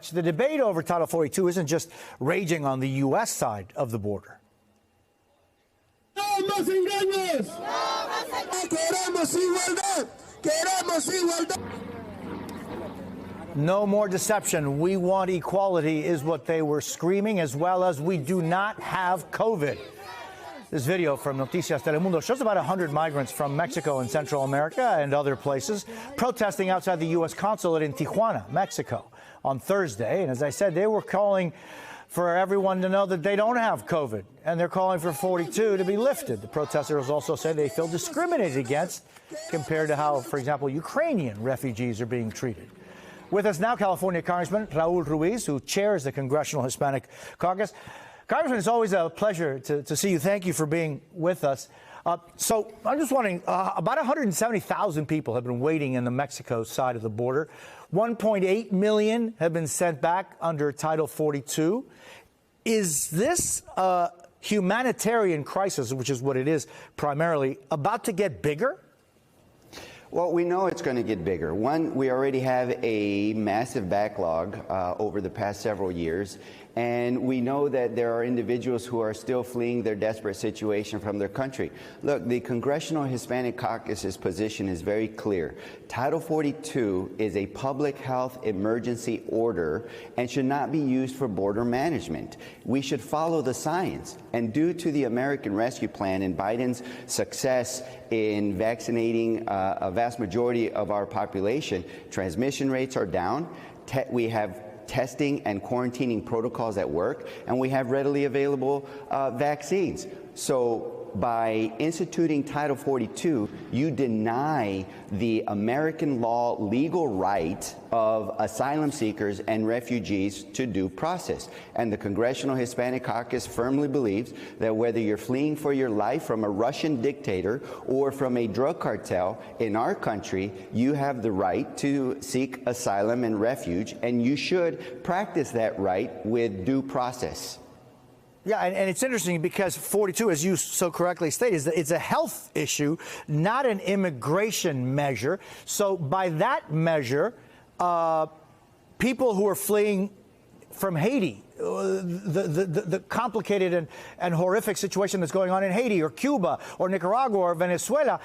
The debate over Title 42 isn't just raging on the U.S. side of the border. ¡No más engaños! ¡Queremos igualdad! ¡Queremos igualdad! No more deception. We want equality is what they were screaming, as well as we do not have COVID. This video from Noticias Telemundo shows about 100 migrants from Mexico and Central America and other places protesting outside the U.S. consulate in Tijuana, Mexico, on Thursday. And as I said, they were calling for everyone to know that they don't have COVID, and they're calling for 42 to be lifted. The protesters also say they feel discriminated against compared to how, for example, Ukrainian refugees are being treated. With us now, California Congressman Raul Ruiz, who chairs the Congressional Hispanic Caucus. Congressman, it's always a pleasure to see you. Thank you for being with us. So I'm just wondering, about 170,000 people have been waiting in the Mexico side of the border. 1.8 million have been sent back under Title 42. Is this humanitarian crisis, which is what it is primarily, about to get bigger? Well, we know it's going to get bigger. One, we already have a massive backlog over the past several years. And we know that there are individuals who are still fleeing their desperate situation from their country. Look, the Congressional Hispanic Caucus's position is very clear. Title 42 is a public health emergency order and should not be used for border management. We should follow the science. And due to the American Rescue Plan and Biden's success in vaccinating a vast majority of our population, transmission rates are down. We have testing and quarantining protocols at work, and we have readily available vaccines. So by instituting Title 42, you deny the American law legal right of asylum seekers and refugees to due process. And the Congressional Hispanic Caucus firmly believes that whether you're fleeing for your life from a Russian dictator or from a drug cartel in our country, you have the right to seek asylum and refuge, and you should practice that right with due process. Yeah, and it's interesting because 42, as you so correctly stated, it's a health issue, not an immigration measure. So by that measure, people who are fleeing from Haiti, the complicated and horrific situation that's going on in Haiti or Cuba or Nicaragua or Venezuela,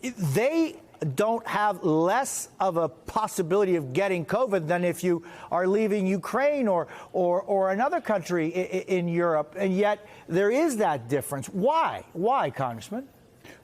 they don't have less of a possibility of getting COVID than if you are leaving Ukraine or another country in Europe. And yet there is that difference. Why? Why, Congressman?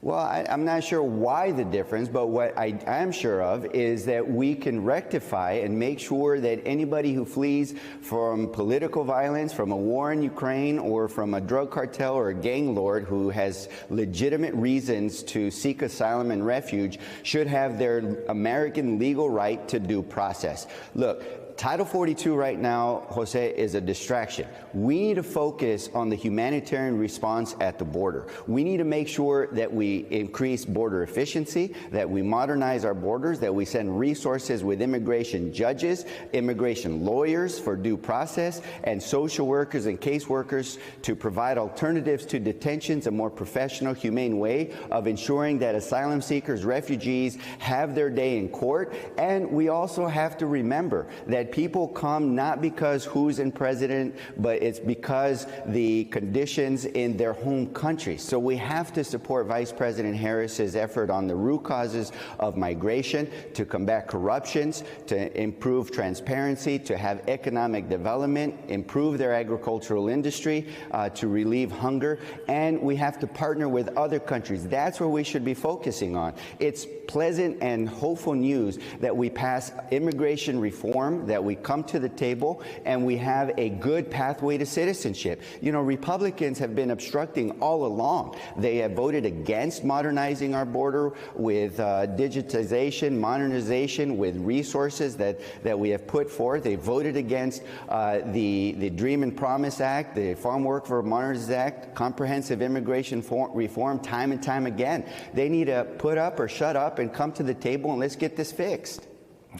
Well, I'm not sure why the difference, but what I am sure of is that we can rectify and make sure that anybody who flees from political violence, from a war in Ukraine, or from a drug cartel or a gang lord who has legitimate reasons to seek asylum and refuge should have their American legal right to due process. Look, Title 42 right now, Jose, is a distraction. We need to focus on the humanitarian response at the border. We need to make sure that we increase border efficiency, that we modernize our borders, that we send resources with immigration judges, immigration lawyers for due process, and social workers and caseworkers to provide alternatives to detentions, a more professional, humane way of ensuring that asylum seekers, refugees have their day in court. And we also have to remember that people come not because who's in president, but it's because the conditions in their home country. So we have to support Vice President Harris's effort on the root causes of migration, to combat corruptions, to improve transparency, to have economic development, improve their agricultural industry, to relieve hunger. And we have to partner with other countries. That's where we should be focusing on. It's pleasant and hopeful news that we pass immigration reform, that we come to the table and we have a good pathway to citizenship. You know, Republicans have been obstructing all along. They have voted against modernizing our border with digitization, modernization, with resources that we have put forth. They voted against the Dream and Promise Act, the Farm Workforce Modernization Act, comprehensive immigration reform time and time again. They need to put up or shut up and come to the table and let's get this fixed.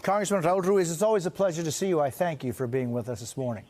Congressman Raul Ruiz, it's always a pleasure to see you. I thank you for being with us this morning.